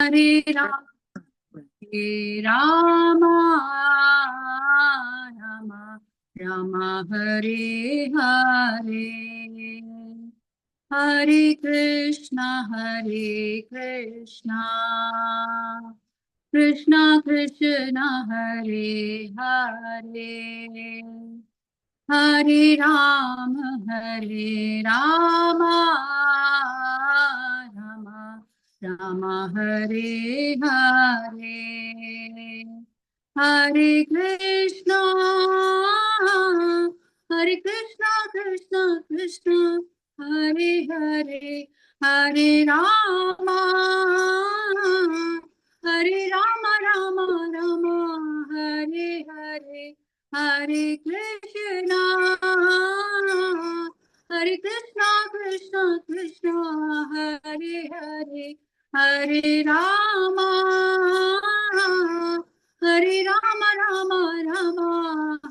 Hare Rama, Rama Rama, Hare Hare, Hare Krishna, Krishna Krishna, Hare Hare, Hare Rama, Rama Rama, Hare Hare, Hare Krishna, Krishna Krishna, Hare Hare, Hare Rama, Rama Rama, Hare Hare, Hare Krishna, Krishna Krishna, Hare Hare, Hare Rama, Rama Rama,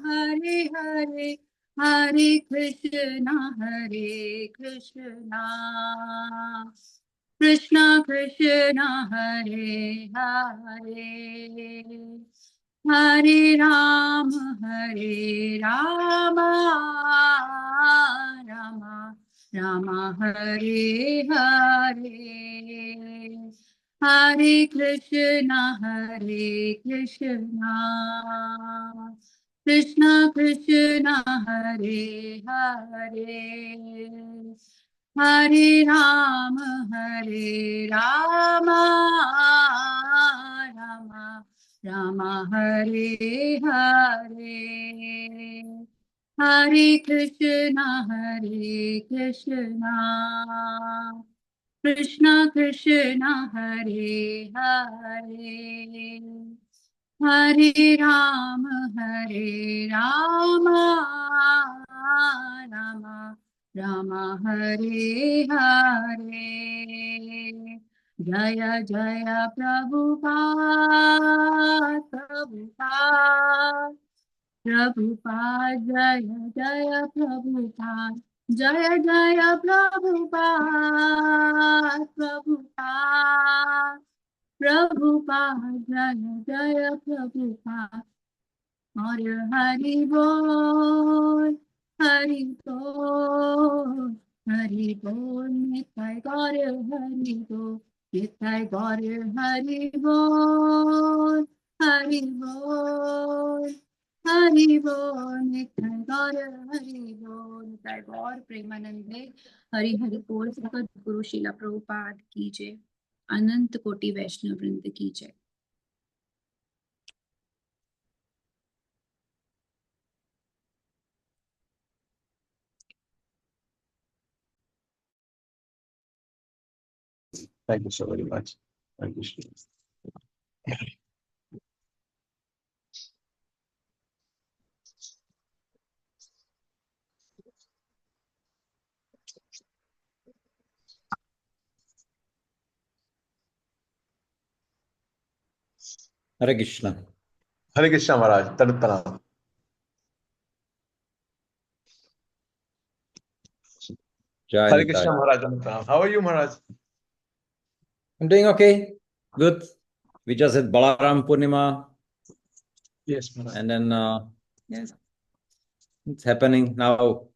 Hare Hare, Hare Krishna, Krishna Krishna, Hare Hare, Hare Rama, Rama Rama, Hare Hare, Hare Krishna, Krishna Krishna, Hare Hare, Hare Rama, Rama Rama, Hare Hare, Hare Krishna, Krishna Krishna, Hare Hare, Hare Rama, Rama Rama, Hare Hare, Jaya Jaya Prabhupada, Prabhupada, Jaya Jaya Prabhupada, Jaya Jaya Prabhupada, Prabhupada, Jaya Jaya Prabhupada, Hare Hari Bol, Hari Bol, Hari Bol, Nitai Gaur Hari Bol, Nitai Gaur Hari Bol, Hari Bol, Hari Bol, Nitai Gaur Hari Bol, Nitai Gaur Premanande, Hari Hari Bol, Sakat Guru Shila Prabhupada की जय, अनंत कोटि वैष्णव वृंद की जय। Thank you so very much. Thank you. Hare Krishna. Hare Krishna Maharaj. Tanat Pranam. Hare Krishna Maharaj. Tanat Pranam. How are you, Maharaj? I'm doing okay. Good. We just had Balaram Purnima. Yes, Maharaj. And then, yes, it's happening now.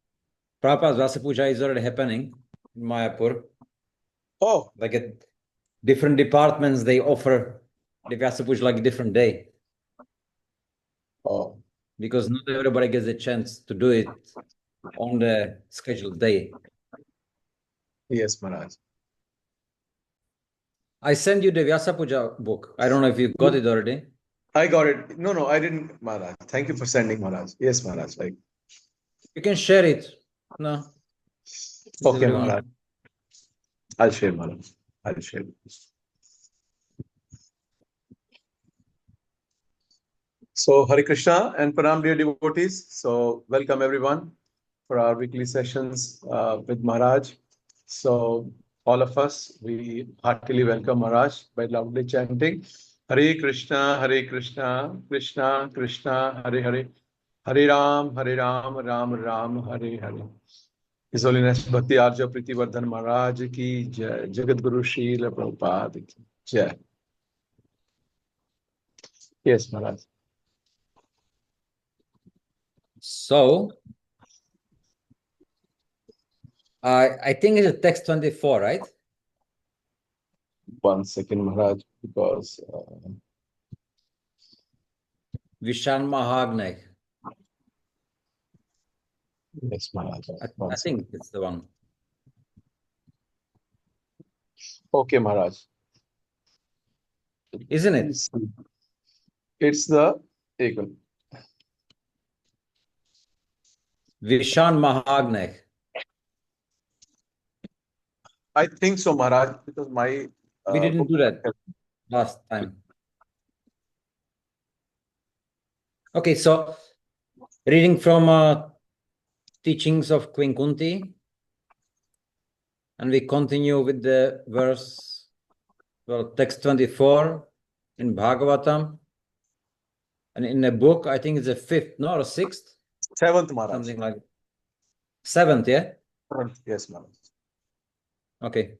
Prabhupada's Vyasa Puja is already happening in Mayapur. Oh. Like at different departments, they offer the Vyasa Puja like a different day. Oh. Because not everybody gets a chance to do it on the scheduled day. Yes, Maharaj. I sent you the Vyasa Puja book. I don't know if you got it already. I got it. No, I didn't, Maharaj. Thank you for sending, Maharaj. Yes, Maharaj. Like, you can share it. No. Okay, Maharaj. I'll share, Maharaj. I'll share. So, Hare Krishna and Pranam, dear devotees. So, welcome everyone for our weekly sessions with Maharaj. So, all of us, we heartily welcome Maharaj by loudly chanting Hare Krishna, Krishna Krishna, Hare Hare, Hare Ram, Ram Ram, Hare Hare. His Holiness Bhakti Arja Priti Vardhan Maharaj ki Jai, Jagat Guru Srila Prabhupada ki Jai. Yes, Maharaj. So, I think it's text 24, right? 1 second, Maharaj, because Vishan Mahagnai. yes, Maharaj. I think it's the one. Okay, Maharaj. Isn't it? It's the Eagle. Vishan Mahagnai. I think so, Maharaj, because my We didn't book do that last time. Okay, so reading from Teachings of Queen Kunti, and we continue with the verse, well, text 24 in Bhagavatam, and in the book, I think it's the 5th, no, or 6th? 7th, Maharaj. Something like 7th, yeah? 7th, yes, Maharaj. Okay.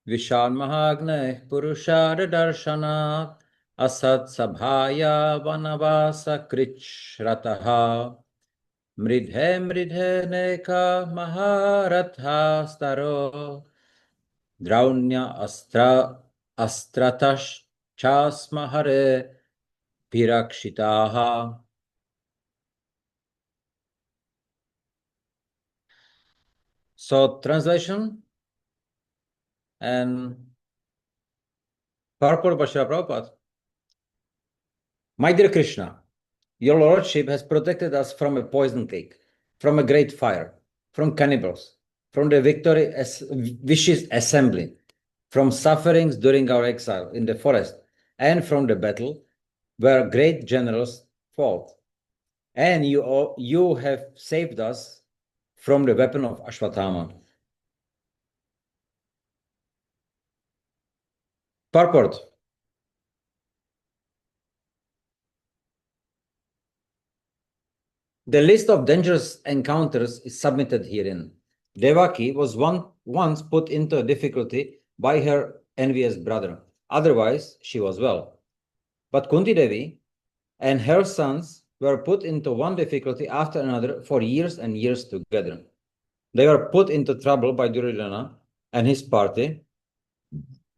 Vishal Mahagnai Purushara Darshanat Asad Sabhaya Vanavasa Krichrataha Mridhe Mridhe Neka Maharatha Staro Draunya Astratash Chasmahare Pirakshitaha. So translation and purport by Srila Prabhupada. My dear Krishna, your Lordship has protected us from a poison cake, from a great fire, from cannibals, from the vicious assembly, from sufferings during our exile in the forest, and from the battle where great generals fought. And you have saved us from the weapon of Ashwatthama. Purport. The list of dangerous encounters is submitted herein. Devaki was once put into a difficulty by her envious brother. Otherwise, she was well. But Kunti Devi and her sons were put into one difficulty after another for years and years together. They were put into trouble by Duryodhana and his party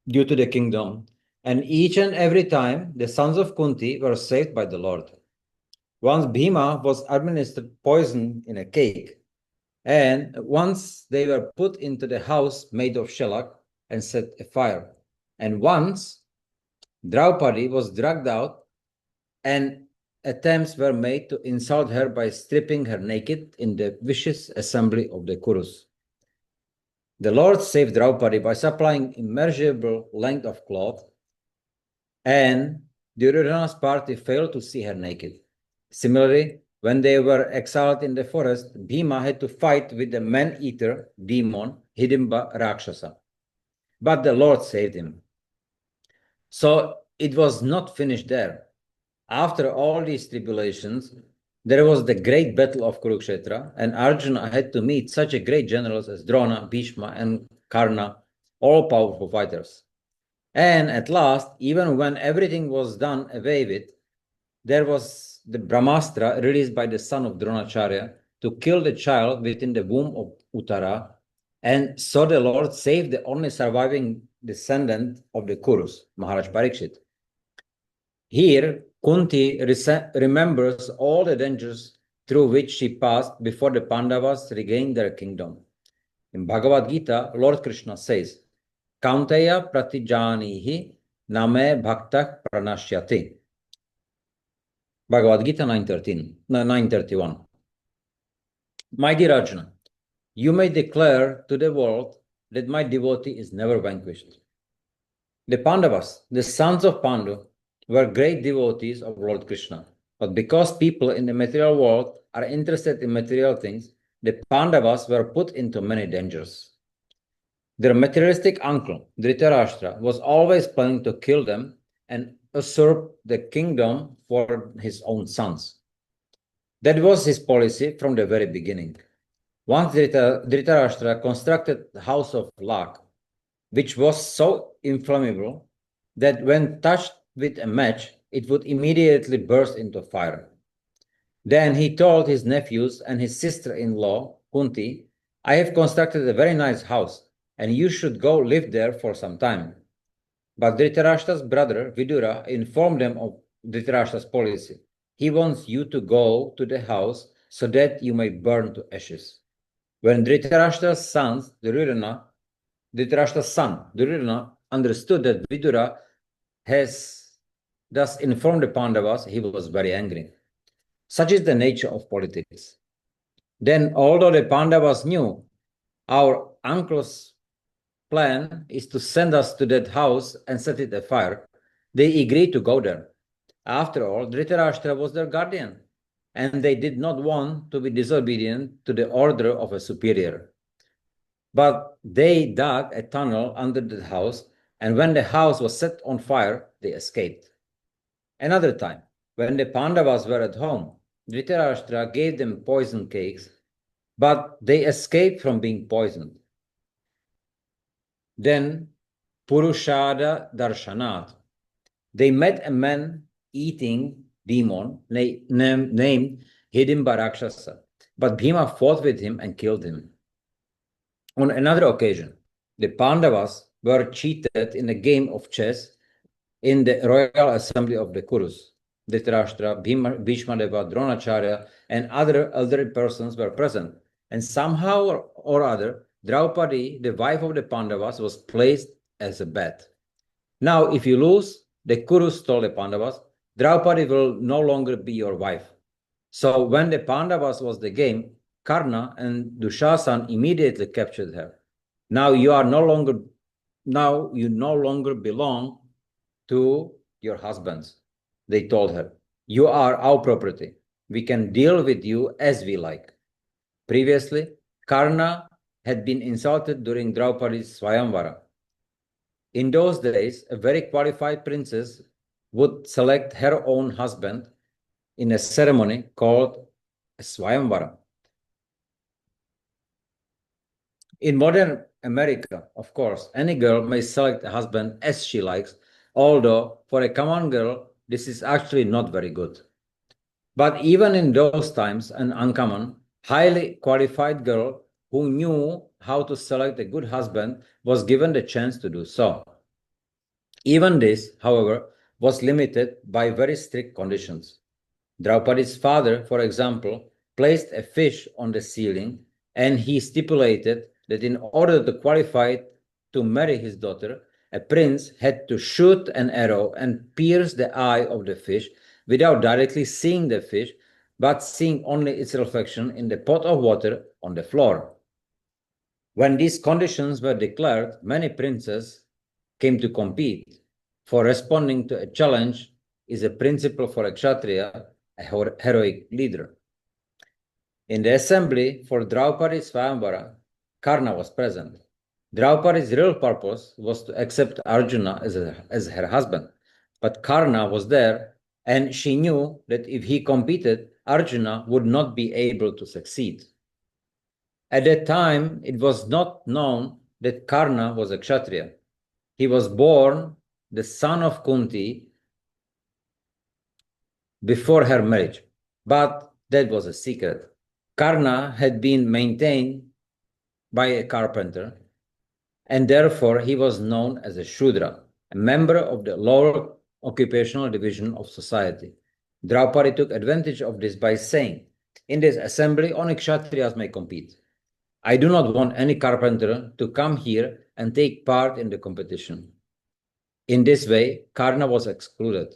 due to the kingdom. And each and every time, the sons of Kunti were saved by the Lord. Once Bhima was administered poison in a cake, and once they were put into the house made of shellac and set afire. And once Draupadi was dragged out, and attempts were made to insult her by stripping her naked in the vicious assembly of the Kurus. The Lord saved Draupadi by supplying immeasurable length of cloth, and Duryodhana's party failed to see her naked. Similarly, when they were exiled in the forest, Bhima had to fight with the man-eater demon Hidimba Rakshasa. But the Lord saved him. So it was not finished there. After all these tribulations, there was the great battle of Kurukshetra, and Arjuna had to meet such a great generals as Drona, Bhishma, and Karna, all powerful fighters. And at last, even when everything was done away with, there was the Brahmastra released by the son of Dronacharya to kill the child within the womb of Uttara. And so the Lord saved the only surviving descendant of the Kurus, Maharaj Parikshit. Here, Kunti remembers all the dangers through which she passed before the Pandavas regained their kingdom. In Bhagavad Gita, Lord Krishna says, Kaunteya pratijanihi name bhakta pranashyati. Bhagavad Gita 931. My dear Arjuna, you may declare to the world that my devotee is never vanquished. The Pandavas, the sons of Pandu, were great devotees of Lord Krishna. But because people in the material world are interested in material things, the Pandavas were put into many dangers. Their materialistic uncle, Dhritarashtra, was always planning to kill them and usurp the kingdom for his own sons. That was his policy from the very beginning. Once Dhritarashtra constructed the house of luck, which was so inflammable that when touched with a match, it would immediately burst into fire. Then he told his nephews and his sister-in-law, Kunti, I have constructed a very nice house, and you should go live there for some time. But Dhritarashtra's brother, Vidura, informed them of Dhritarashtra's policy. He wants you to go to the house so that you may burn to ashes. When Dhritarashtra's son, Duryodhana, understood that Vidura has thus informed the Pandavas, he was very angry. Such is the nature of politics. Then, although the Pandavas knew our uncle's plan is to send us to that house and set it afire, they agreed to go there. After all, Dhritarashtra was their guardian, and they did not want to be disobedient to the order of a superior. But they dug a tunnel under the house, and when the house was set on fire, they escaped. Another time, when the Pandavas were at home, Dhritarashtra gave them poison cakes, but they escaped from being poisoned. Then, Purushada Darshanat, they met a man-eating demon named Hidimba Rakshasa, but Bhima fought with him and killed him. On another occasion, the Pandavas were cheated in a game of chess in the royal assembly of the Kurus. Dhritarashtra, Bhishmadeva, Dronacharya, and other elderly persons were present. And somehow or other, Draupadi, the wife of the Pandavas, was placed as a bet. Now, if you lose, the Kurus told the Pandavas, Draupadi will no longer be your wife. So when the Pandavas was the game, Karna and Dushasan immediately captured her. Now you no longer belong to your husbands, they told her. You are our property. We can deal with you as we like. Previously, Karna had been insulted during Draupadi's Swayamvara. In those days, a very qualified princess would select her own husband in a ceremony called a Swayamvara. In modern America, of course, any girl may select a husband as she likes, although for a common girl, this is actually not very good. But even in those times, an uncommon, highly qualified girl who knew how to select a good husband was given the chance to do so. Even this, however, was limited by very strict conditions. Draupadi's father, for example, placed a fish on the ceiling, and he stipulated that in order to qualify to marry his daughter, a prince had to shoot an arrow and pierce the eye of the fish without directly seeing the fish, but seeing only its reflection in the pot of water on the floor. When these conditions were declared, many princes came to compete, for responding to a challenge is a principle for a Kshatriya, a heroic leader. In the assembly for Draupadi's Swayamvara, Karna was present. Draupadi's real purpose was to accept Arjuna as her husband, but Karna was there, and she knew that if he competed, Arjuna would not be able to succeed. At that time, it was not known that Karna was a Kshatriya. He was born the son of Kunti before her marriage, but that was a secret. Karna had been maintained by a carpenter, and therefore he was known as a Shudra, a member of the lower occupational division of society. Draupadi took advantage of this by saying, in this assembly, only Kshatriyas may compete. I do not want any carpenter to come here and take part in the competition. In this way, Karna was excluded.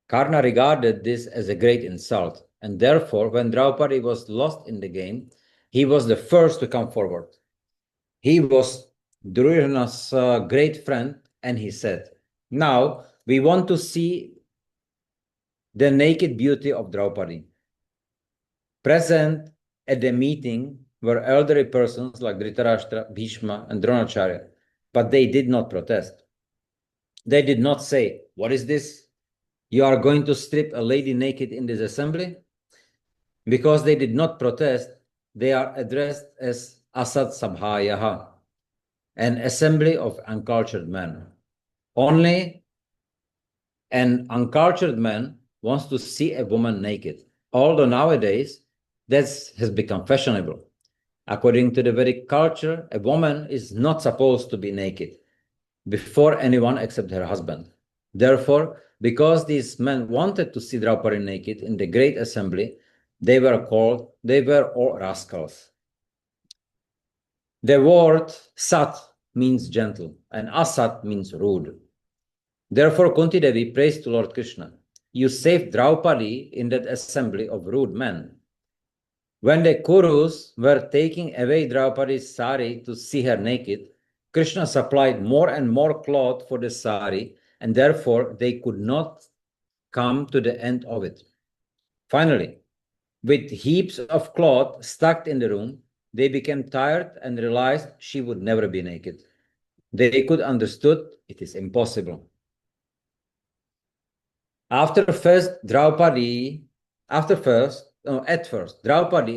Karna regarded this as a great insult, and therefore, when Draupadi was lost in the game, he was the first to come forward. He was Duryodhana's great friend, and he said, now we want to see the naked beauty of Draupadi. Present at the meeting were elderly persons like Dhritarashtra, Bhishma, and Dronacharya, but they did not protest. They did not say, what is this? You are going to strip a lady naked in this assembly? Because they did not protest, they are addressed as Asat Sabhayaha. an assembly of uncultured men. Only an uncultured man wants to see a woman naked, although nowadays that has become fashionable. According to the Vedic culture, a woman is not supposed to be naked before anyone except her husband. Therefore, because these men wanted to see Draupadi naked in the great assembly, they were all rascals. The word sat means gentle, and asat means rude. Therefore, Kunti Devi prays to Lord Krishna, "You saved Draupadi in that assembly of rude men." When the Kurus were taking away Draupadi's sari to see her naked, Krishna supplied more and more cloth for the sari, and therefore they could not come to the end of it. Finally, with heaps of cloth stuck in the room, they became tired and realized she would never be naked. They could understood it is impossible. At first, Draupadi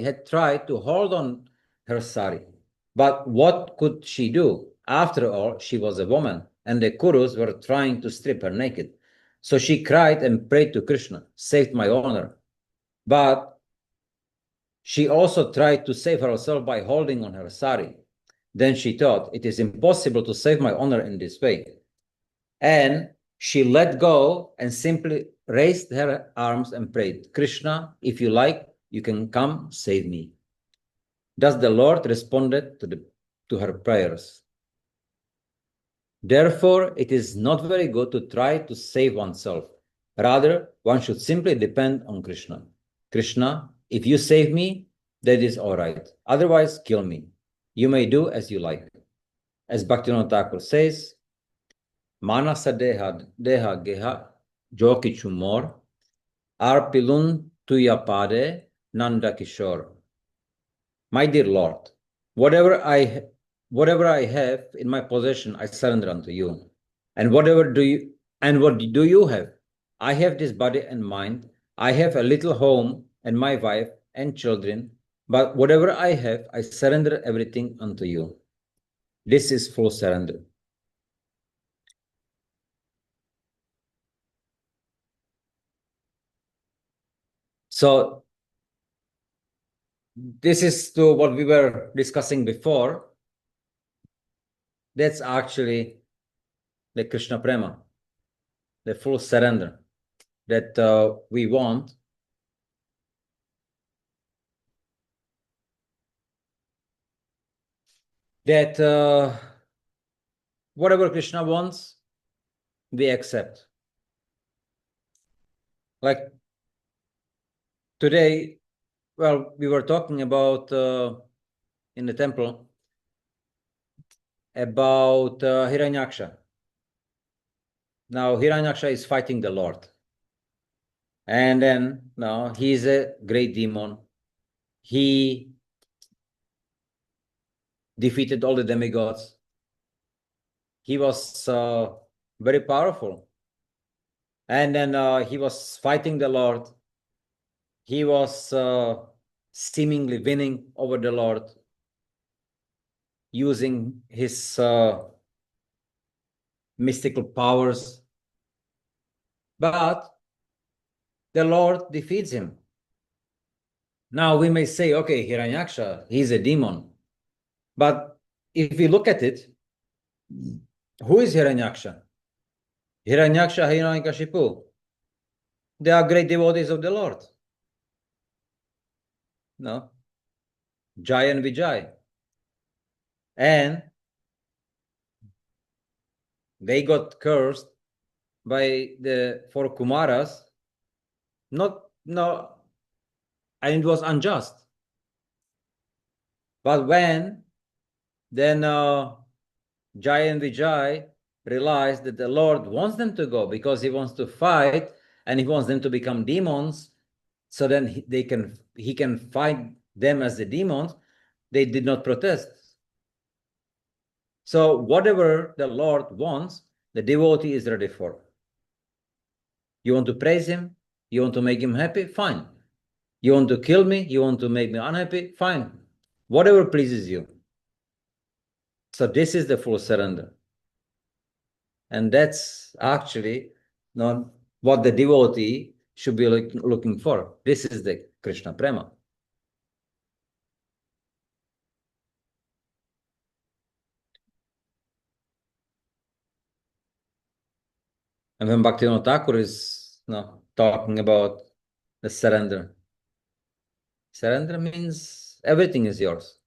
had tried to hold on her sari. But what could she do? After all, she was a woman, and the Kurus were trying to strip her naked. So she cried and prayed to Krishna, "Save my honor." But she also tried to save herself by holding on her sari. Then she thought, "It is impossible to save my honor in this way." And she let go and simply raised her arms and prayed, "Krishna, if you like, you can come save me." Thus the Lord responded to her prayers. Therefore, it is not very good to try to save oneself. Rather, one should simply depend on Krishna. "Krishna, if you save me, that is all right. Otherwise, kill me. You may do as you like." As Bhaktivinoda Thakur says, "Manasa deha geha jo kichu mor, arpilun tuya pade nanda kishore." My dear Lord, whatever I have in my possession, I surrender unto you. And what do you have? I have this body and mind. I have a little home and my wife and children. But whatever I have, I surrender everything unto you. This is full surrender. So this is to what we were discussing before. That's actually the Krishna Prema, the full surrender that we want. That whatever Krishna wants, we accept. Like today, well, we were talking about in the temple about Hiranyaksha. Now, Hiranyaksha is fighting the Lord. And then, now, he is a great demon. He defeated all the demigods. He was very powerful. And then he was fighting the Lord. He was seemingly winning over the Lord, using his mystical powers. But the Lord defeats him. Now we may say, okay, Hiranyaksha, he's a demon. But if we look at it, who is Hiranyaksha? Hiranyaksha, Hiranyakashipu. They are great devotees of the Lord. No? Jai and Vijay. And they got cursed by the four Kumaras. And it was unjust. But when then Jai and Vijay realized that the Lord wants them to go because he wants to fight and he wants them to become demons, so then he can fight them as the demons, they did not protest. So whatever the Lord wants, the devotee is ready for. You want to praise him? You want to make him happy? Fine. You want to kill me? You want to make me unhappy? Fine. Whatever pleases you. So this is the full surrender. And that's actually not what the devotee should be looking for. This is the Krishna Prema. And when Bhaktivinoda Thakur is talking about the surrender, surrender means everything is yours.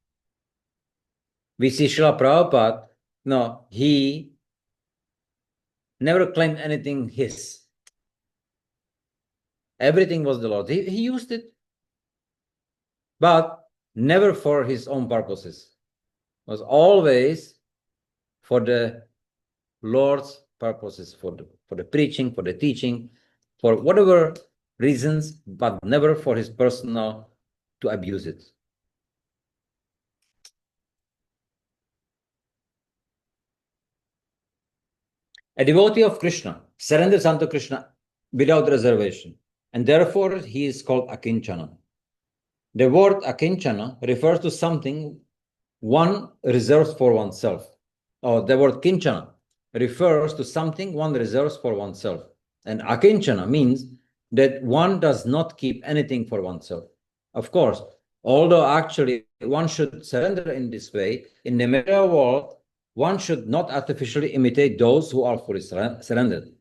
We see Srila Prabhupada, he never claimed anything his. Everything was the Lord. He used it, but never for his own purposes. It was always for the Lord's purposes, for the preaching, for the teaching, for whatever reasons, but never for his personal to abuse it. A devotee of Krishna surrenders unto Krishna without reservation, and therefore he is called Akinchana. The word Akinchana refers to something one reserves for oneself. Or the word Kinchana refers to something one reserves for oneself. And Akinchana means that one does not keep anything for oneself. Of course, although actually one should surrender in this way, in the material world, one should not artificially imitate those who are fully surrendered.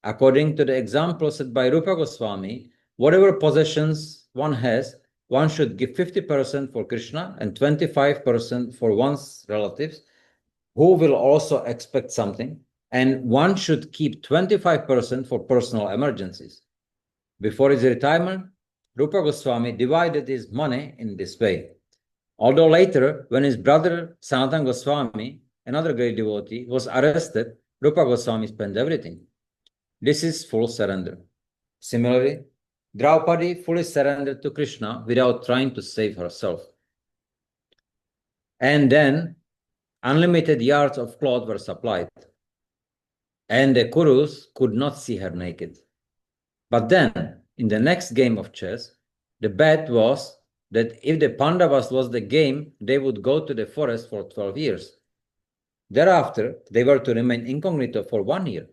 According to the example set by Rupa Goswami, whatever possessions one has, one should give 50% for Krishna and 25% for one's relatives, who will also expect something, and one should keep 25% for personal emergencies. Before his retirement, Rupa Goswami divided his money in this way. Although later, when his brother Sanatana Goswami, another great devotee, was arrested, Rupa Goswami spent everything. This is full surrender. Similarly, Draupadi fully surrendered to Krishna without trying to save herself. And then unlimited yards of cloth were supplied, and the Kurus could not see her naked. But then, in the next game of chess, the bet was that if the Pandavas lost the game, they would go to the forest for 12 years. Thereafter, they were to remain incognito for 1 year,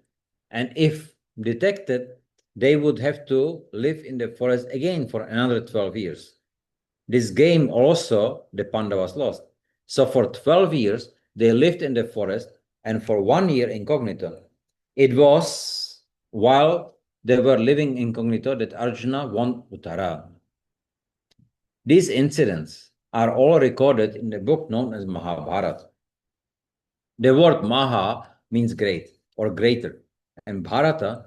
and if detected, they would have to live in the forest again for another 12 years. This game also the Pandavas lost. So for 12 years, they lived in the forest, and for 1 year incognito. It was while they were living incognito that Arjuna won Uttara. These incidents are all recorded in the book known as Mahabharata. The word Maha means great or greater, and Bharata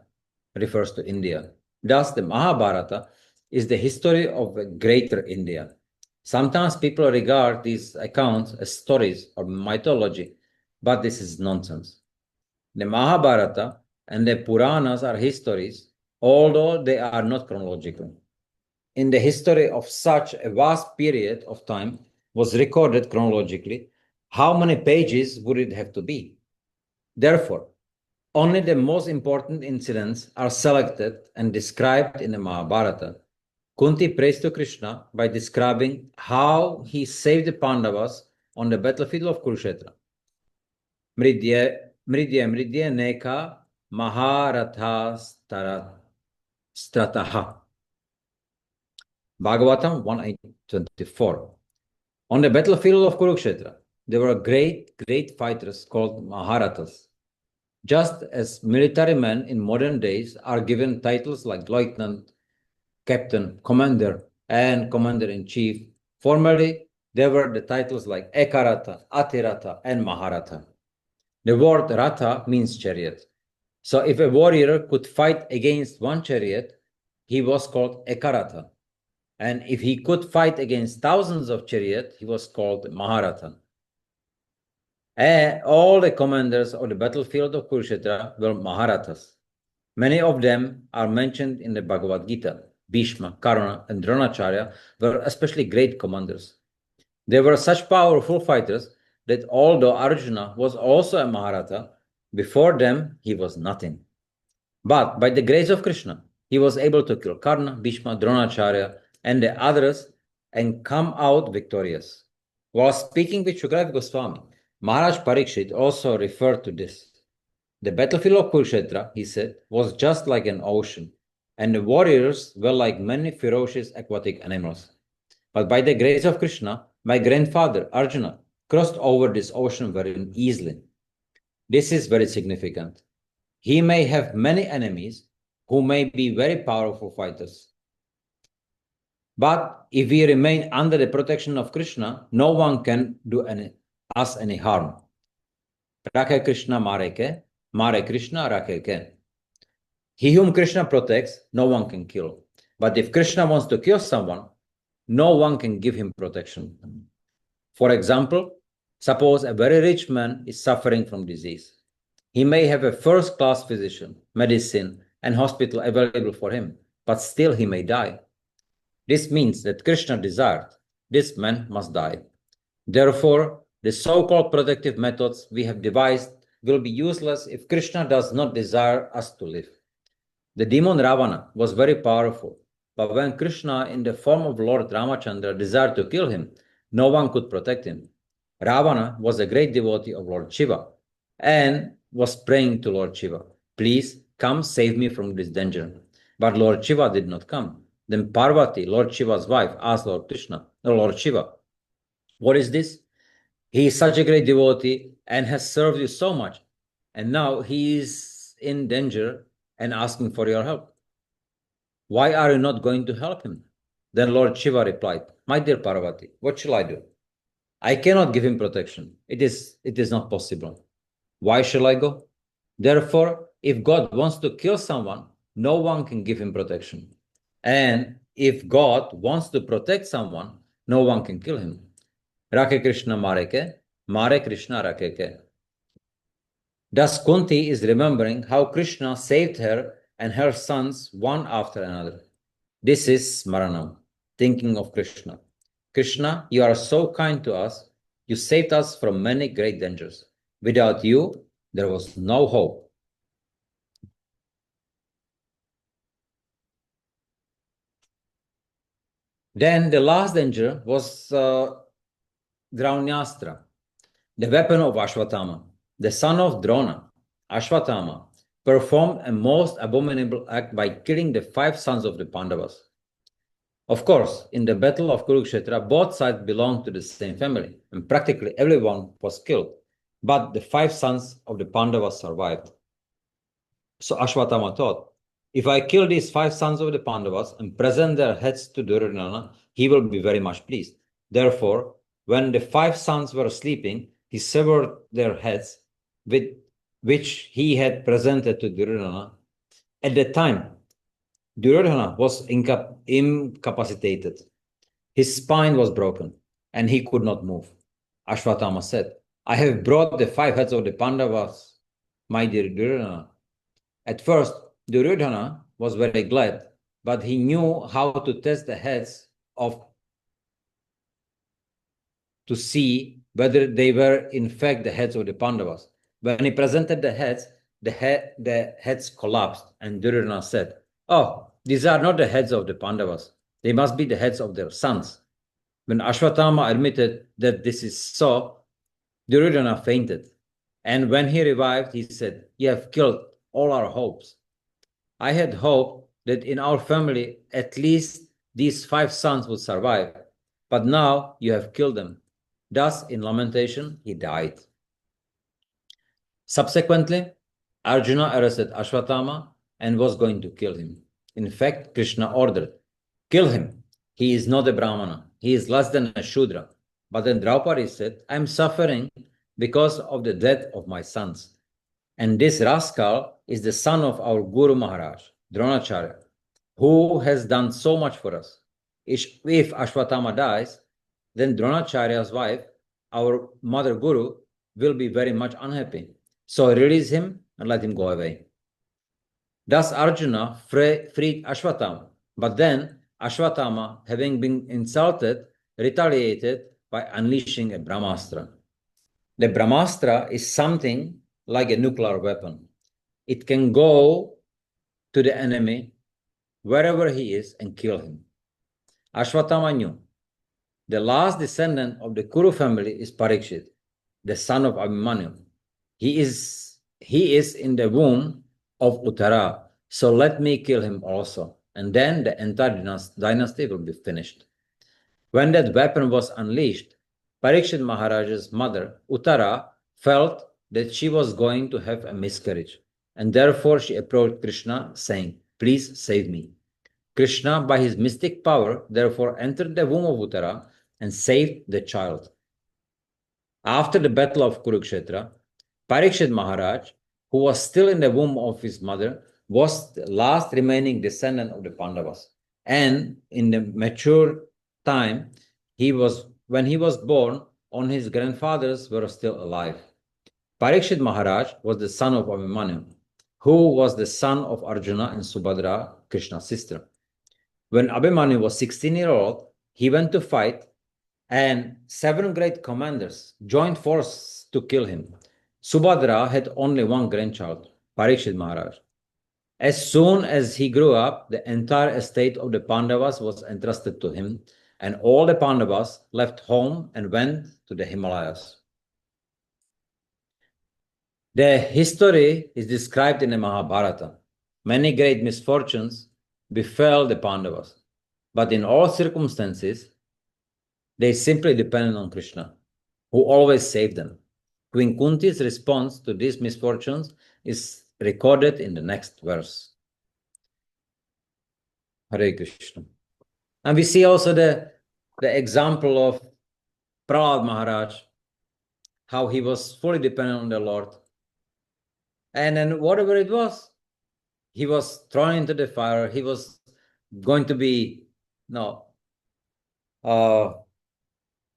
refers to India. Thus, the Mahabharata is the history of a greater India. Sometimes people regard these accounts as stories or mythology, but this is nonsense. The Mahabharata and the Puranas are histories, although they are not chronological. In the history of such a vast period of time was recorded chronologically, how many pages would it have to be? Therefore, only the most important incidents are selected and described in the Mahabharata. Kunti prays to Krishna by describing how he saved the Pandavas on the battlefield of Kurukshetra. Mridya neka maharatha strataha. Bhagavatam 1:24. On the battlefield of Kurukshetra, there were great fighters called Maharathas. Just as military men in modern days are given titles like lieutenant, captain, commander, and commander-in-chief, formerly there were the titles like Ekaratha, Atiratha, and Maharatha. The word Ratha means chariot. So if a warrior could fight against one chariot, he was called Ekaratha. And if he could fight against thousands of chariots, he was called Maharatha. And all the commanders of the battlefield of Kurukshetra were Maharathas. Many of them are mentioned in the Bhagavad Gita. Bhishma, Karna, and Dronacharya were especially great commanders. They were such powerful fighters that although Arjuna was also a Maharatha, before them he was nothing. But by the grace of Krishna, he was able to kill Karna, Bhishma, Dronacharya, and the others and come out victorious. While speaking with Shukadeva Goswami, Maharaj Parikshit also referred to this. The battlefield of Kurukshetra, he said, was just like an ocean, and the warriors were like many ferocious aquatic animals. But by the grace of Krishna, my grandfather, Arjuna, crossed over this ocean very easily. This is very significant. He may have many enemies who may be very powerful fighters. But if we remain under the protection of Krishna, no one can do us any harm. Rakhe Krishna Mareke, Mare Krishna Rakeke. He whom Krishna protects, no one can kill. But if Krishna wants to kill someone, no one can give him protection. For example, suppose a very rich man is suffering from disease. He may have a first-class physician, medicine, and hospital available for him, but still he may die. This means that Krishna desired this man must die. Therefore, the so-called protective methods we have devised will be useless if Krishna does not desire us to live. The demon Ravana was very powerful, but when Krishna, in the form of Lord Ramachandra, desired to kill him, no one could protect him. Ravana was a great devotee of Lord Shiva and was praying to Lord Shiva, "Please come save me from this danger." But Lord Shiva did not come. Then Parvati, Lord Shiva's wife, asked Lord Shiva, "What is this? He is such a great devotee and has served you so much, and now he is in danger and asking for your help. Why are you not going to help him?" Then Lord Shiva replied, "My dear Parvati, what shall I do? I cannot give him protection. It is not possible. Why shall I go? Therefore, if God wants to kill someone, no one can give him protection. And if God wants to protect someone, no one can kill him. Rakhe Krishna Mareke, Mare Krishna Rakeke." Thus Kunti is remembering how Krishna saved her and her sons one after another. This is Smaranam, thinking of Krishna. Krishna, you are so kind to us. You saved us from many great dangers. Without you, there was no hope. Then the last danger was Draunastra, the weapon of Ashwatthama. The son of Drona, Ashwatthama, performed a most abominable act by killing the 5 sons of the Pandavas. Of course, in the battle of Kurukshetra, both sides belonged to the same family, and practically everyone was killed. But the 5 sons of the Pandavas survived. So Ashwatthama thought, if I kill these 5 sons of the Pandavas and present their heads to Duryodhana, he will be very much pleased. Therefore, when the 5 sons were sleeping, he severed their heads, with which he had presented to Duryodhana. At that time, Duryodhana was incapacitated. His spine was broken, and he could not move. Ashwatthama said, "I have brought the 5 heads of the Pandavas, my dear Duryodhana." At first, Duryodhana was very glad, but he knew how to test the heads to see whether they were in fact the heads of the Pandavas. When he presented the heads, the heads collapsed, and Duryodhana said, "Oh, these are not the heads of the Pandavas. They must be the heads of their sons." When Ashwatthama admitted that this is so, Duryodhana fainted. And when he revived, he said, "You have killed all our hopes. I had hoped that in our family at least these 5 sons would survive, but now you have killed them." Thus, in lamentation, he died. Subsequently, Arjuna arrested Ashwatthama and was going to kill him. In fact, Krishna ordered, "Kill him. He is not a Brahmana. He is less than a Shudra." But then Draupadi said, "I am suffering because of the death of my sons. And this rascal is the son of our Guru Maharaj, Dronacharya, who has done so much for us. If Ashwatthama dies, then Dronacharya's wife, our mother Guru, will be very much unhappy. So release him and let him go away." Thus Arjuna freed Ashwatthama, but then Ashwatthama, having been insulted, retaliated by unleashing a Brahmastra. The Brahmastra is something like a nuclear weapon. It can go to the enemy wherever he is and kill him. Ashwatthama knew the last descendant of the Kuru family is Parikshit. the son of Abhimanyu. He is in the womb of Uttara. So let me kill him also. And then the entire dynasty will be finished. When that weapon was unleashed, Parikshit Maharaj's mother, Uttara, felt that she was going to have a miscarriage. And therefore she approached Krishna saying, "Please save me." Krishna, by his mystic power, therefore entered the womb of Uttara and saved the child. After the battle of Kurukshetra, Parikshit Maharaj, who was still in the womb of his mother, was the last remaining descendant of the Pandavas. And in the mature time, when he was born, all his grandfathers were still alive. Parikshit Maharaj was the son of Abhimanyu, who was the son of Arjuna and Subhadra, Krishna's sister. When Abhimanyu was 16 years old, he went to fight, and 7 great commanders joined forces to kill him. Subhadra had only one grandchild, Parikshit Maharaj. As soon as he grew up, the entire estate of the Pandavas was entrusted to him, and all the Pandavas left home and went to the Himalayas. The history is described in the Mahabharata. Many great misfortunes befell the Pandavas, but in all circumstances, they simply depended on Krishna, who always saved them. Queen Kunti's response to these misfortunes is recorded in the next verse. Hare Krishna. And we see also the example of Prahlad Maharaj, how he was fully dependent on the Lord. And then whatever it was, he was thrown into the fire. He was going to be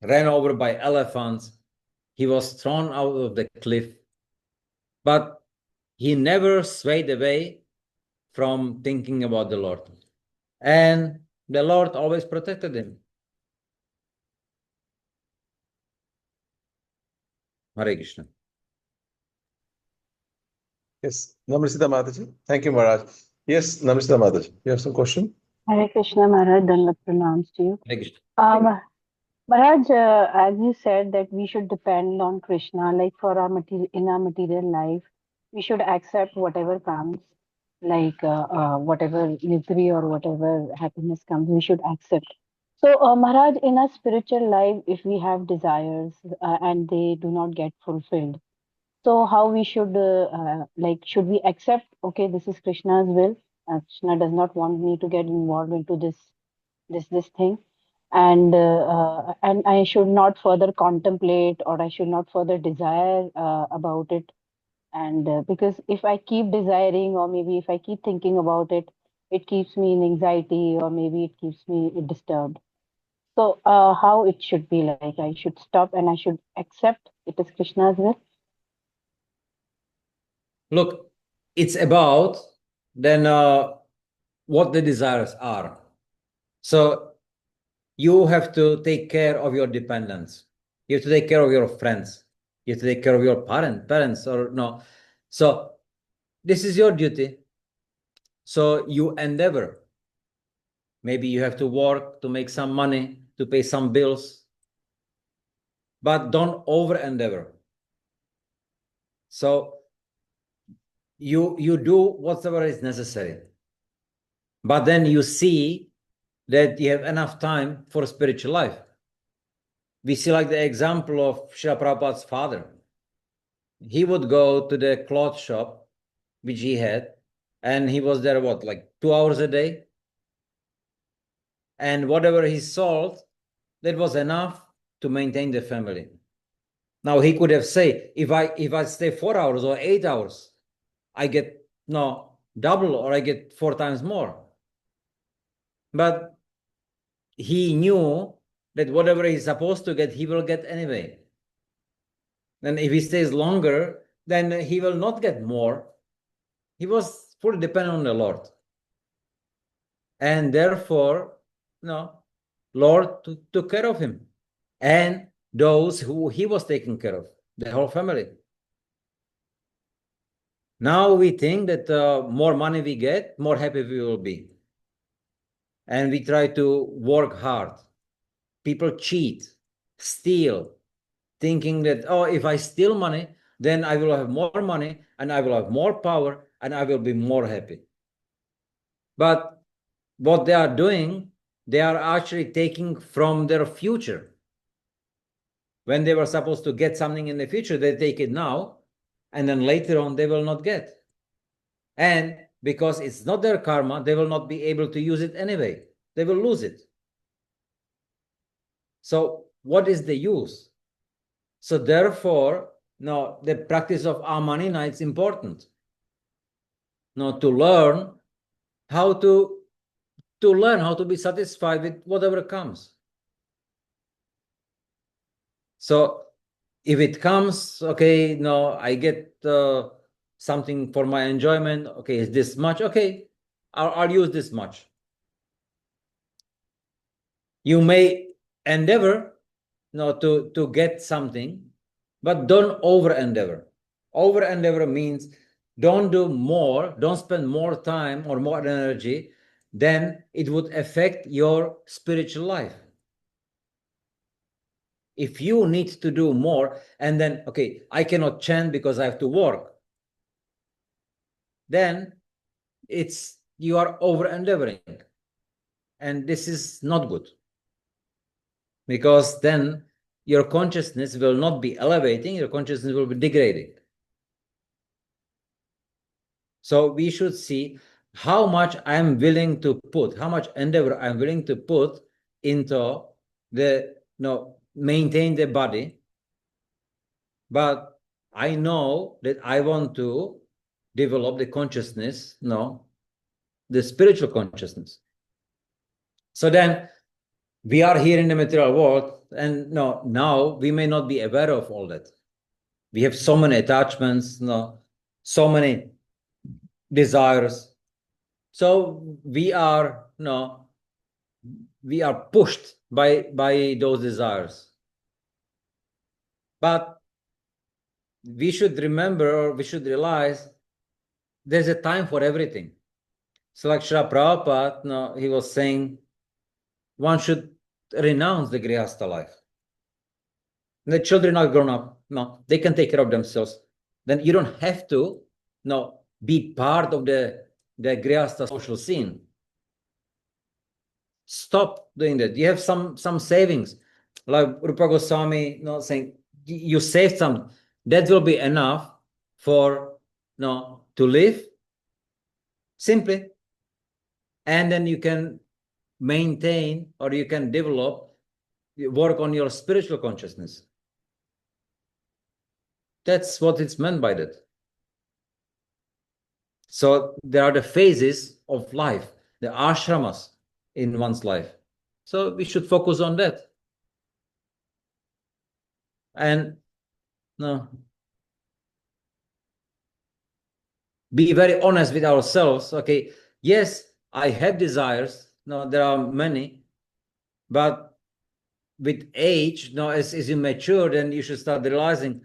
ran over by elephants. He was thrown out of the cliff. But he never swayed away from thinking about the Lord. And the Lord always protected him. Hare Krishna. Yes, Namaste Mataji. Thank you, Maharaj. Yes, Namaste Mataji. You have some question? Hare Krishna, Maharaj. Dandavat pranams to you. Hare Krishna. Maharaj, as you said that we should depend on Krishna, like for our in our material life, we should accept whatever comes, like whatever misery or whatever happiness comes, we should accept. So, Maharaj, in our spiritual life, if we have desires and they do not get fulfilled, so how we should like should we accept? Okay, this is Krishna's will. Krishna does not want me to get involved into this thing, and I should not further contemplate or I should not further desire about it. And because if I keep desiring or maybe if I keep thinking about it, it keeps me in anxiety or maybe it keeps me disturbed. So how it should be like I should stop and I should accept it is Krishna's will. Look, it's about then what the desires are. So you have to take care of your dependents. You have to take care of your friends. You have to take care of your parents or no. So this is your duty. So you endeavor. Maybe you have to work to make some money, to pay some bills, but don't over endeavor. So you do whatever is necessary, but then you see that you have enough time for spiritual life. We see like the example of Srila Prabhupada's father. He would go to the cloth shop, which he had, and he was there, like 2 hours a day? And whatever he sold, that was enough to maintain the family. Now he could have said, if I stay 4 hours or 8 hours, I get double or I get 4 times more. But he knew that whatever he's supposed to get, he will get anyway. And if he stays longer, then he will not get more. He was fully dependent on the Lord. And therefore, Lord took care of him. And those who he was taking care of, the whole family. Now we think that more money we get, more happy we will be. And we try to work hard. People cheat, steal, thinking that, oh, if I steal money, then I will have more money and I will have more power and I will be more happy. But what they are doing, they are actually taking from their future. When they were supposed to get something in the future, they take it now, and then later on they will not get. And because it's not their karma, they will not be able to use it anyway. They will lose it. So what is the use? So therefore, no, the practice of Amanina is important. No, to learn how to be satisfied with whatever comes. So if it comes, okay, no, I get something for my enjoyment. Okay, is this much? Okay, I'll use this much. You may endeavor, no, to get something, but don't over endeavor. Over endeavor means don't do more, don't spend more time or more energy, then it would affect your spiritual life. If you need to do more and then, okay, I cannot chant because I have to work, then you are over endeavoring. And this is not good. Because then your consciousness will not be elevating, your consciousness will be degrading. So we should see how much I'm willing to put, how much endeavor I'm willing to put into the, maintain the body. But I know that I want to develop the consciousness, the spiritual consciousness. So then we are here in the material world, and now we may not be aware of all that. We have so many attachments, so many desires. So we are pushed by those desires. But we should remember, or we should realize, there's a time for everything. So like Srila Prabhupada, he was saying, one should renounce the Grihastha life. The children are grown up, they can take care of themselves. Then you don't have to, be part of the Grihastha social scene. Stop doing that. You have some savings, like Rupa Goswami, saying you saved some. That will be enough for to live simply, and then you can maintain, or you can develop, work on your spiritual consciousness. That's what it's meant by that. So there are the phases of life, the ashramas in one's life. So we should focus on that. And be very honest with ourselves. Okay, yes, I have desires. There are many, but with age, as you mature, then you should start realizing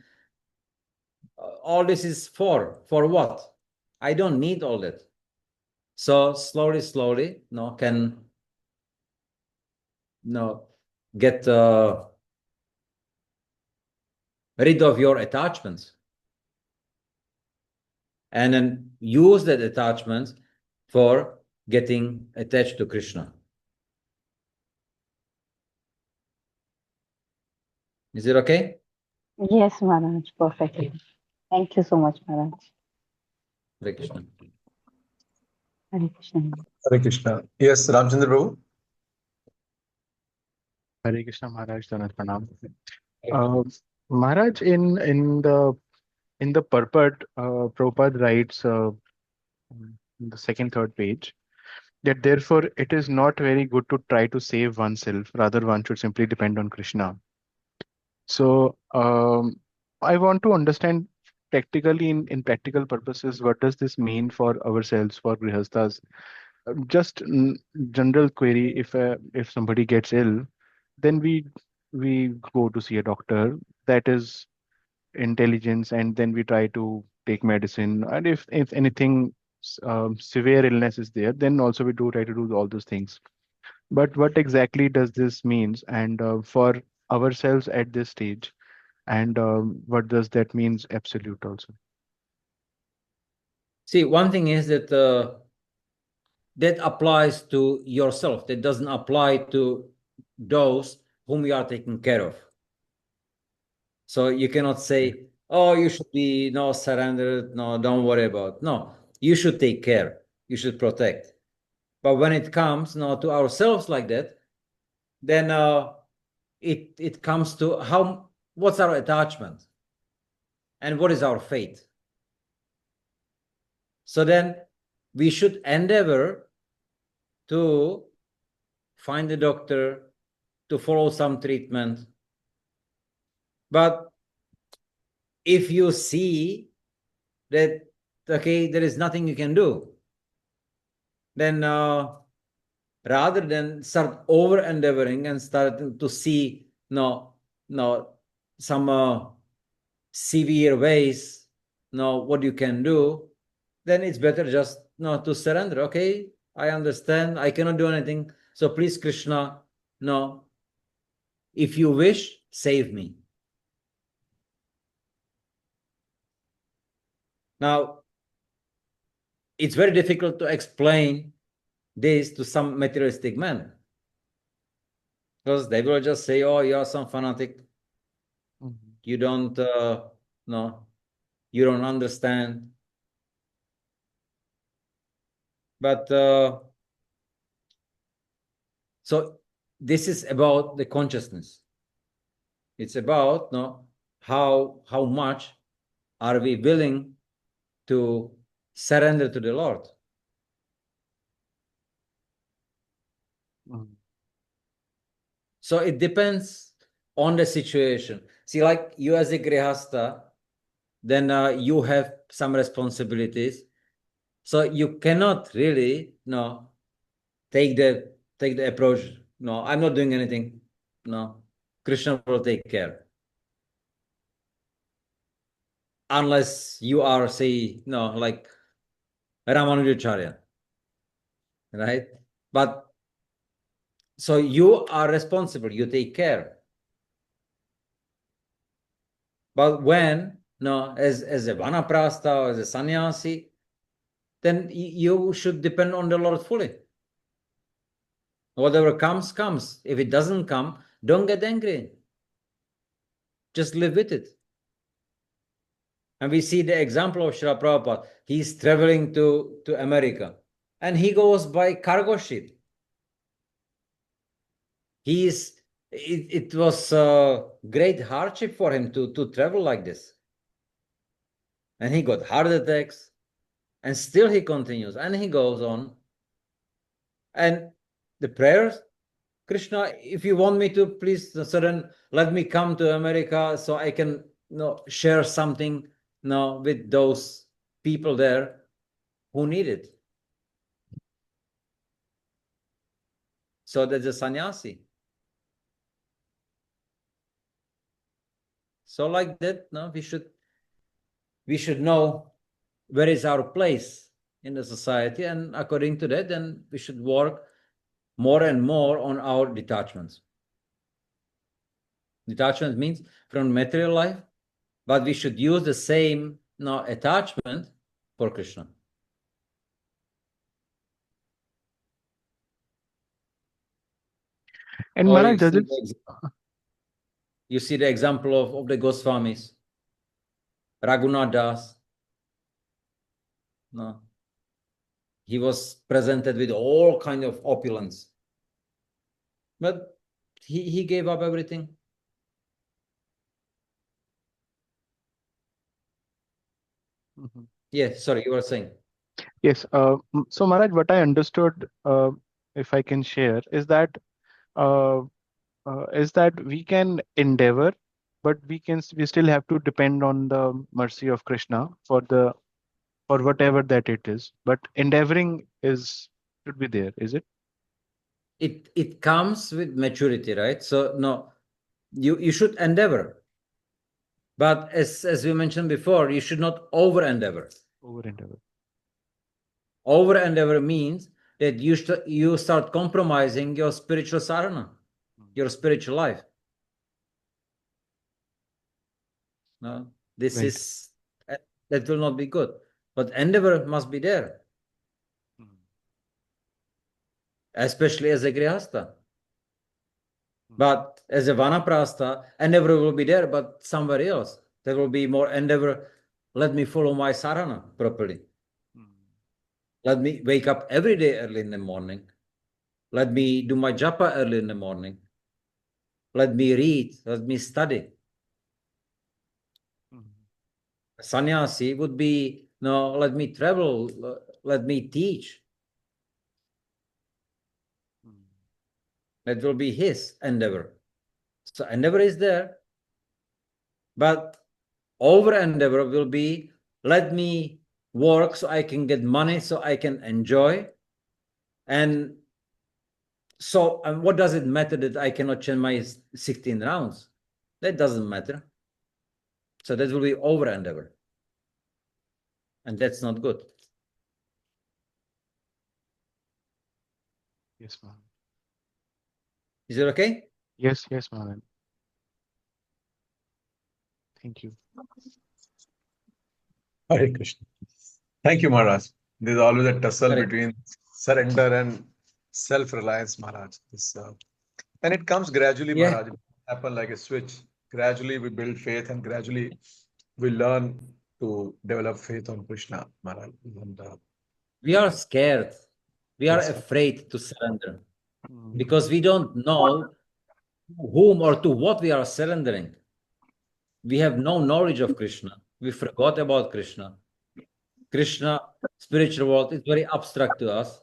all this is for what? I don't need all that. So slowly, can get rid of your attachments, and then use that attachments for getting attached to Krishna. Is it okay? Yes, Maharaj, perfectly. Thank you so much, Maharaj. Hare Krishna. Hare Krishna. Hare Krishna. Yes, Ramchandra Prabhu. Hare Krishna, Maharaj. Dhanak Pranam. Maharaj, in the purport, Prabhupada writes in the second, third page that therefore it is not very good to try to save oneself. Rather, one should simply depend on Krishna. So I want to understand practically, in practical purposes, what does this mean for ourselves, for grihasthas? Just general query: if somebody gets ill, then we go to see a doctor. That is intelligence, and then we try to take medicine. And if anything severe illness is there, then also we do try to do all those things. But what exactly does this means? And for ourselves at this stage, And what does that means absolute also? See, one thing is that that applies to yourself. That doesn't apply to those whom you are taking care of. So you cannot say, oh, you should be surrendered. No, don't worry about. No, you should take care. You should protect. But when it comes to ourselves like that, then it comes to what's our attachment and what is our fate. So then we should endeavor to find a doctor, to follow some treatment. But if you see that, okay, there is nothing you can do, then rather than start over endeavoring and start to see some severe ways what you can do, then it's better just to surrender. Okay, I understand, I cannot do anything, so please, Krishna, if you wish, save me. Now, it's very difficult to explain this to some materialistic men, because they will just say, oh, you are some fanatic. You don't you don't understand. But so this is about the consciousness. It's about how much are we willing to surrender to the Lord. So it depends on the situation. See, like you as a grihasta, then you have some responsibilities. So you cannot really take the approach, no, I'm not doing anything. No, Krishna will take care. Unless you are, say, like Ramanujacharya, right? But so you are responsible, you take care. But when as a vanaprastha or as a sannyasi, then you should depend on the Lord fully. Whatever comes. If it doesn't come, don't get angry. Just live with it. And we see the example of Srila Prabhupada. He's traveling to America, and he goes by cargo ship. It was a great hardship for him to travel like this. And he got heart attacks, and still he continues, and he goes on. And the prayers, Krishna, if you want me to, please, Saran, let me come to America so I can share something with those people there who need it. So that's a sannyasi. So like that, we should know where is our place in the society, and according to that, then we should work more and more on our detachments. Detachment means from material life, but we should use the same attachment for Krishna. And Maharaj, does it? You see the example of the Goswamis, Raghunath Das. He was presented with all kind of opulence, but he gave up everything. Yeah, sorry, you were saying. Yes. So Maharaj, what I understood, if I can share, is that we can endeavor, but we still have to depend on the mercy of Krishna for whatever that it is. But endeavoring should be there, is it? It comes with maturity, right? So you should endeavor, but as we mentioned before, you should not over endeavor. Over endeavor means that you start compromising your spiritual sadhana, your spiritual life. No, this Right. is that will not be good. But endeavor must be there, especially as a grihastha. But as a vanaprastha, endeavor will be there, but somewhere else. There will be more endeavor. Let me follow my sarana properly. Let me wake up every day early in the morning. Let me do my japa early in the morning. Let me read. Let me study. Sannyasi would be, no, let me travel. Let me teach. That will be his endeavor. So endeavor is there, but over endeavor will be, let me work so I can get money, so I can enjoy. And so, what does it matter that I cannot chant my 16 rounds? That doesn't matter. So that will be over endeavor. And that's not good. Yes, Maharaj. Is it okay? Yes, Maharaj. Thank you. Hare Krishna. Thank you, Maharaj. There's always a tussle Correct. between surrender and self-reliance, Maharaj. And it comes gradually, Yeah. Maharaj. It happen like a switch. Gradually, we build faith, and gradually, we learn to develop faith on Krishna, Maharaj. And, We are scared. We are yes, afraid to surrender because we don't know whom or to what we are surrendering. We have no knowledge of Krishna. We forgot about Krishna. Krishna, spiritual world, is very abstract to us.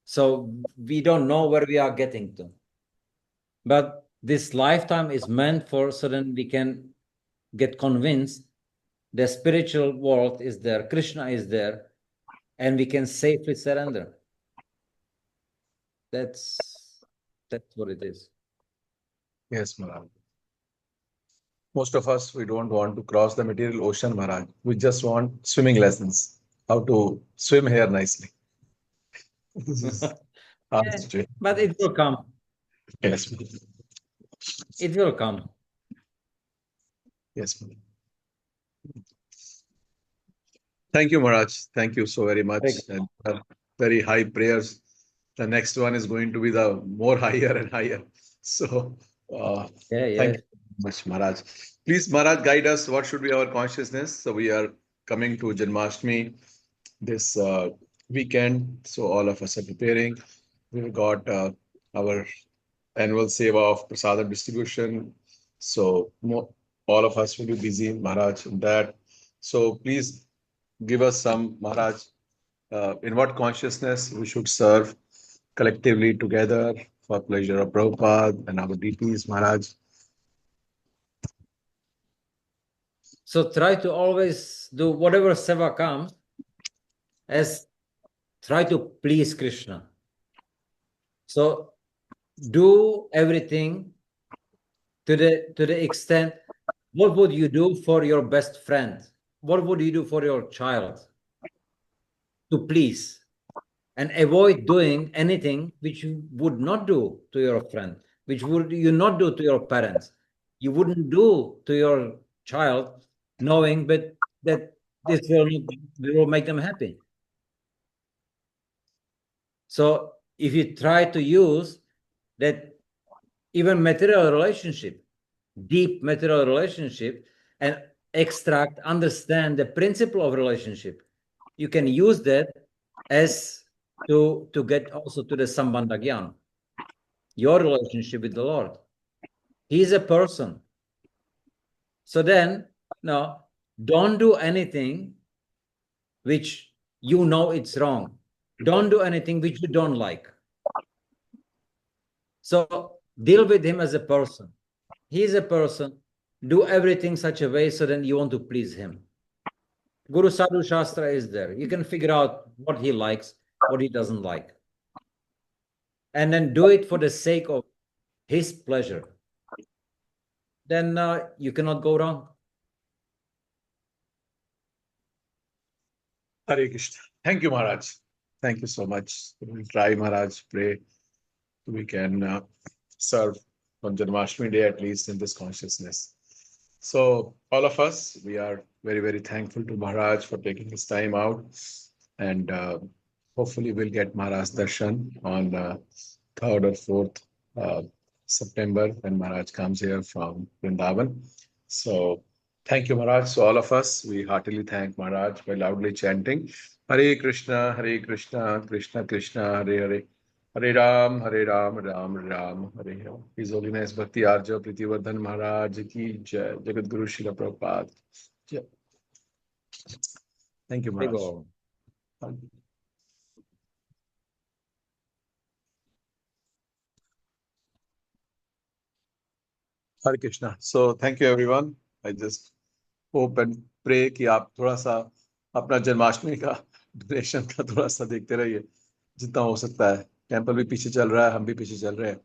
So we don't know where we are getting to. But this lifetime is meant for so that we can get convinced the spiritual world is there, Krishna is there, and we can safely surrender. That's what it is. yes, Maharaj. Most of us, we don't want to cross the material ocean, Maharaj. We just want swimming lessons, how to swim here nicely. This is our Yeah, situation. but it will come. Yes, It will come. yes. Thank you, Maharaj. Thank you so very much. And very high prayers. The next one is going to be the more higher and higher. So, thank you very much, Maharaj. Please, Maharaj, guide us. What should be our consciousness? So, we are coming to Janmashtami this weekend. So, all of us are preparing. We've got our annual seva of prasadam distribution. So, all of us will be busy, Maharaj, in that. So, please give us some, Maharaj, in what consciousness we should serve collectively together for pleasure of Prabhupada and our DPs, Maharaj. So try to always do whatever seva comes as try to please Krishna. So do everything to the extent, what would you do for your best friend? What would you do for your child? To please. And avoid doing anything which you would not do to your friend, which would you not do to your parents. You wouldn't do to your child, knowing but that this will make them happy. So if you try to use that even material relationship, deep material relationship, and extract, understand the principle of relationship, you can use that as to get also to the Sambandha Gyan, your relationship with the Lord. He is a person. So then, no, don't do anything which you know it's wrong. Don't do anything which you don't like. So deal with him as a person. He is a person. Do everything such a way so then you want to please him. Guru Sadhu Shastra is there. You can figure out what he likes, what he doesn't like. And then do it for the sake of his pleasure. Then you cannot go wrong. Hare Krishna. Thank you, Maharaj. Thank you so much. We'll try, Maharaj, pray we can serve on Janmashtami day at least in this consciousness. So all of us, we are very, very thankful to Maharaj for taking his time out, and hopefully we'll get Maharaj Darshan on 3rd or 4th September when Maharaj comes here from Vrindavan. So thank you, Maharaj. So all of us, we heartily thank Maharaj by loudly chanting Hare Krishna, Krishna Krishna, Hare Hare. Hare Ram, Ram Ram, Hare Hare. His Holiness Bhakti Arja Pritivardhan Maharaj ki Jai. Jagat Guru Srila Prabhupada. Jai. Thank you, Maharaj. Go. Hare Krishna. So thank you everyone. I just hope and pray कि आप थोड़ा सा अपना जन्माष्टमी का donation का थोड़ा सा देखते रहिए जितना हो सकता है. टेम्पल भी पीछे चल रहा है, हम भी पीछे चल रहे हैं.